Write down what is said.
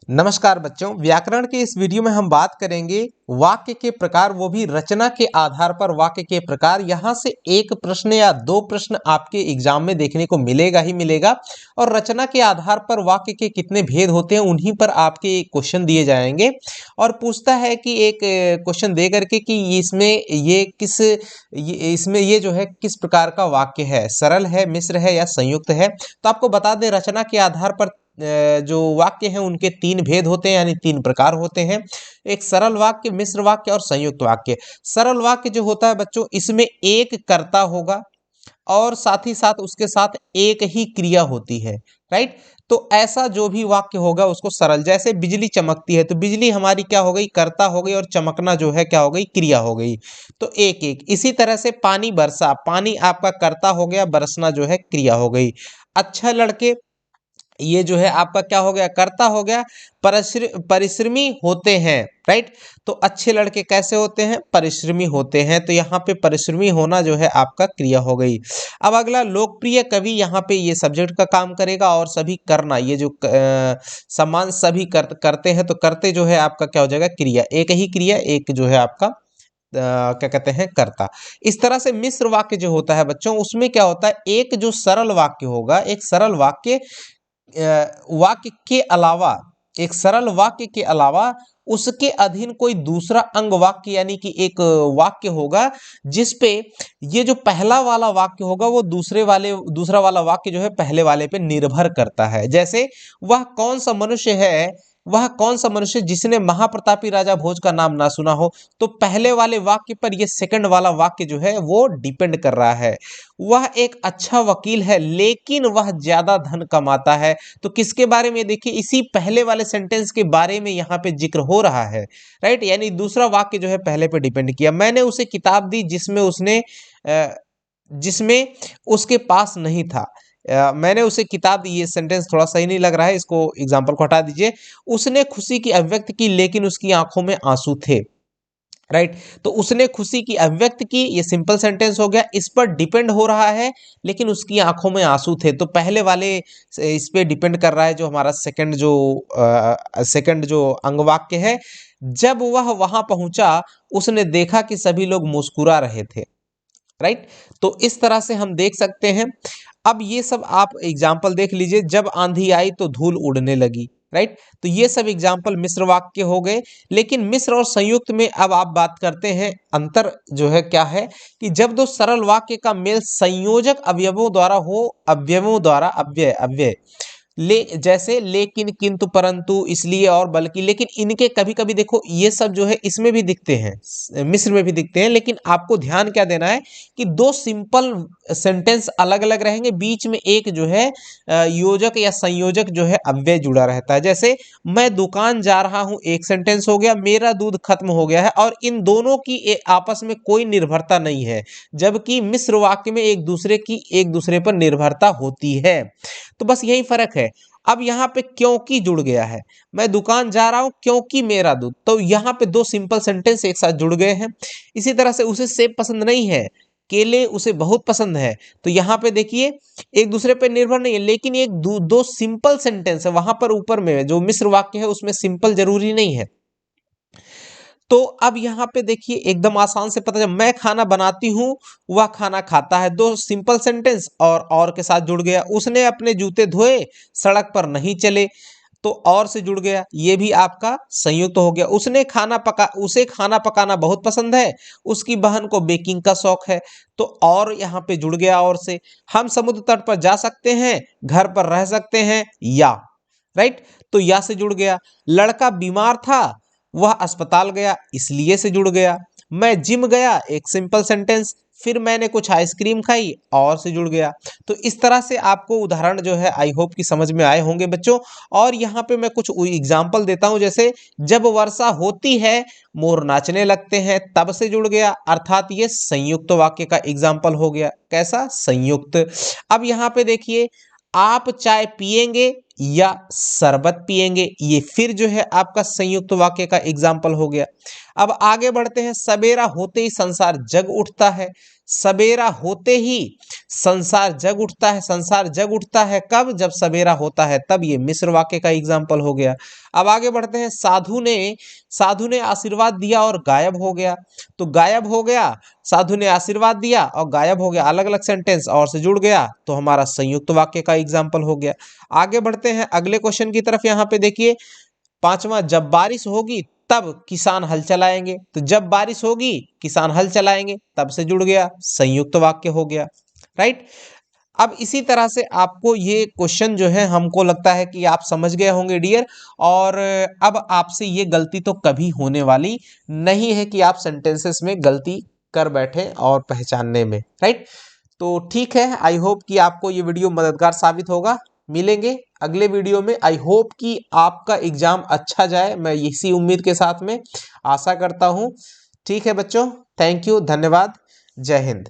नमस्कार बच्चों, व्याकरण के इस वीडियो में हम बात करेंगे वाक्य के प्रकार, वो भी रचना के आधार पर वाक्य के प्रकार। यहाँ से एक प्रश्न या दो प्रश्न आपके एग्जाम में देखने को मिलेगा ही मिलेगा और रचना के आधार पर वाक्य के कितने भेद होते हैं उन्हीं पर आपके क्वेश्चन दिए जाएंगे। और पूछता है कि एक क्वेश्चन दे करके कि इसमें ये जो है किस प्रकार का वाक्य है, सरल है, मिश्र है या संयुक्त है। तो आपको बता दें, रचना के आधार पर जो वाक्य हैं उनके तीन भेद होते हैं, यानी तीन प्रकार होते हैं। एक सरल वाक्य, मिश्र वाक्य और संयुक्त वाक्य। सरल वाक्य जो होता है बच्चों, इसमें एक कर्ता होगा और साथ ही साथ उसके साथ एक ही क्रिया होती है, राइट। तो ऐसा जो भी वाक्य होगा उसको सरल, जैसे बिजली चमकती है तो बिजली हमारी क्या हो गई, कर्ता हो गई, और चमकना जो है क्या हो गई, क्रिया हो गई। तो एक एक। इसी तरह से पानी बरसा, पानी आपका कर्ता हो गया, बरसना जो है क्रिया हो गई। अच्छा लड़के, ये जो है आपका क्या हो गया, कर्ता हो गया। परिश्रमी होते हैं, राइट। तो अच्छे लड़के कैसे होते हैं, परिश्रमी होते हैं। तो यहाँ पे परिश्रमी होना जो है आपका क्रिया हो गई। अब अगला, लोकप्रिय कवि, यहाँ पे ये सब्जेक्ट का काम करेगा और सभी करना, ये जो सम्मान सभी करते हैं, तो करते जो है आपका क्या हो जाएगा, क्रिया। एक ही क्रिया, एक जो है आपका क्या कहते हैं, कर्ता। इस तरह से मिश्र वाक्य जो होता है बच्चों, उसमें क्या होता है, एक जो सरल वाक्य होगा, एक सरल वाक्य वाक्य के अलावा, एक सरल वाक्य के अलावा उसके अधीन कोई दूसरा अंग वाक्य, यानी कि एक वाक्य होगा जिसपे ये जो पहला वाला वाक्य होगा वो दूसरा वाला वाक्य जो है पहले वाले पे निर्भर करता है। जैसे वह कौन सा मनुष्य जिसने महाप्रतापी राजा भोज का नाम ना सुना हो, तो पहले वाले वाक्य पर ये सेकंड वाला वाक्य जो है वो डिपेंड कर रहा है। वह एक अच्छा वकील है लेकिन वह ज्यादा धन कमाता है, तो किसके बारे में, देखिए इसी पहले वाले सेंटेंस के बारे में यहाँ पे जिक्र हो रहा है, राइट। यानी दूसरा वाक्य जो है पहले पे डिपेंड किया। मैंने उसे किताब दी जिसमें उसके पास नहीं था। मैंने उसे किताब दी, ये सेंटेंस थोड़ा सही नहीं लग रहा है, इसको एग्जाम्पल को हटा दीजिए। उसने खुशी की अभिव्यक्ति की लेकिन उसकी आंखों में आंसू थे, राइट। तो उसने खुशी की अभिव्यक्ति की, ये सिंपल सेंटेंस हो गया, इस पर डिपेंड हो रहा है लेकिन उसकी आंखों में आंसू थे। तो पहले वाले इस पे डिपेंड कर रहा है जो हमारा सेकंड जो अंगवाक्य है। जब वह वहां पहुंचा उसने देखा कि सभी लोग मुस्कुरा रहे थे, राइट। तो इस तरह से हम देख सकते हैं। अब ये सब आप एग्जाम्पल देख लीजिए, जब आंधी आई तो धूल उड़ने लगी, राइट। तो ये सब एग्जाम्पल मिश्र वाक्य हो गए। लेकिन मिश्र और संयुक्त में अब आप बात करते हैं, अंतर जो है क्या है कि जब दो सरल वाक्य का मेल संयोजक अवयवों द्वारा हो, अवयवों द्वारा अव्यय अव्यय जैसे लेकिन, किंतु, परंतु, इसलिए और बल्कि, लेकिन इनके कभी कभी देखो ये सब जो है इसमें भी दिखते हैं, मिश्र में भी दिखते हैं। लेकिन आपको ध्यान क्या देना है कि दो सिंपल सेंटेंस अलग अलग रहेंगे, बीच में एक जो है योजक या संयोजक जो है अव्यय जुड़ा रहता है। जैसे मैं दुकान जा रहा हूं, एक सेंटेंस हो गया, मेरा दूध खत्म हो गया है, और इन दोनों की आपस में कोई निर्भरता नहीं है, जबकि मिश्र वाक्य में एक दूसरे पर निर्भरता होती है। तो बस यही फर्क है। अब यहाँ पे क्योंकि जुड़ गया है, मैं दुकान जा रहा हूं क्योंकि मेरा दूध, तो यहाँ पे दो सिंपल सेंटेंस एक साथ जुड़ गए हैं। इसी तरह से उसे सेब पसंद नहीं है, केले उसे बहुत पसंद है, तो यहाँ पे देखिए एक दूसरे पे निर्भर नहीं है, लेकिन एक दो सिंपल सेंटेंस है, वहां पर ऊपर में जो मिश्र वाक्य है उसमें सिंपल जरूरी नहीं है। तो अब यहाँ पे देखिए एकदम आसान से पता चल, मैं खाना बनाती हूँ, वह खाना खाता है, दो सिंपल सेंटेंस और के साथ जुड़ गया। उसने अपने जूते धोए, सड़क पर नहीं चले, तो और से जुड़ गया, ये भी आपका संयुक्त हो गया। उसे खाना पकाना बहुत पसंद है, उसकी बहन को बेकिंग का शौक है, तो और यहाँ पे जुड़ गया और से। हम समुद्र तट पर जा सकते हैं, घर पर रह सकते हैं, या, राइट। तो या से जुड़ गया। लड़का बीमार था, वह अस्पताल गया, इसलिए से जुड़ गया। मैं जिम गया, एक सिंपल सेंटेंस, फिर मैंने कुछ आइसक्रीम खाई, और से जुड़ गया। तो इस तरह से आपको उदाहरण जो है आई होप कि समझ में आए होंगे बच्चों। और यहाँ पे मैं कुछ एग्जाम्पल देता हूं, जैसे जब वर्षा होती है मोर नाचने लगते हैं, तब से जुड़ गया, अर्थात ये संयुक्त वाक्य का एग्जाम्पल हो गया। कैसा, संयुक्त। अब यहाँ पे देखिए, आप चाय पिएंगे या शरबत पिएंगे, ये फिर जो है आपका संयुक्त वाक्य का एग्जाम्पल हो गया। अब आगे बढ़ते हैं, सवेरा होते ही संसार जग उठता है, सवेरा होते ही संसार जग उठता है। संसार जग उठता है कब? जब सवेरा होता है तब। ये मिश्र वाक्य का एग्जाम्पल हो गया। अब आगे बढ़ते हैं। साधु ने आशीर्वाद दिया और गायब हो गया। तो गायब हो गया, साधु ने आशीर्वाद दिया और गायब हो गया, अलग अलग सेंटेंस और से जुड़ गया, तो हमारा संयुक्त वाक्य का एग्जाम्पल हो गया। आगे बढ़ते हैं अगले क्वेश्चन की तरफ। यहाँ पे देखिए पांचवा, जब बारिश होगी तब किसान हल चलाएंगे। तो जब बारिश होगी किसान हल चलाएंगे, तब से जुड़ गया, संयुक्त वाक्य हो गया। राइट। अब इसी तरह से आपको ये क्वेश्चन जो है हमको लगता है कि आप समझ गए होंगे डियर। और अब आपसे ये गलती तो कभी होने वाली नहीं है कि आप सेंटेंसेस में गलती कर बैठे और पहचानने में। राइट। तो ठीक है, आई होप कि आपको ये वीडियो मददगार साबित होगा। मिलेंगे अगले वीडियो में। आई होप कि आपका एग्जाम अच्छा जाए, मैं इसी उम्मीद के साथ में आशा करता हूँ। ठीक है बच्चों, थैंक यू, धन्यवाद, जय हिंद।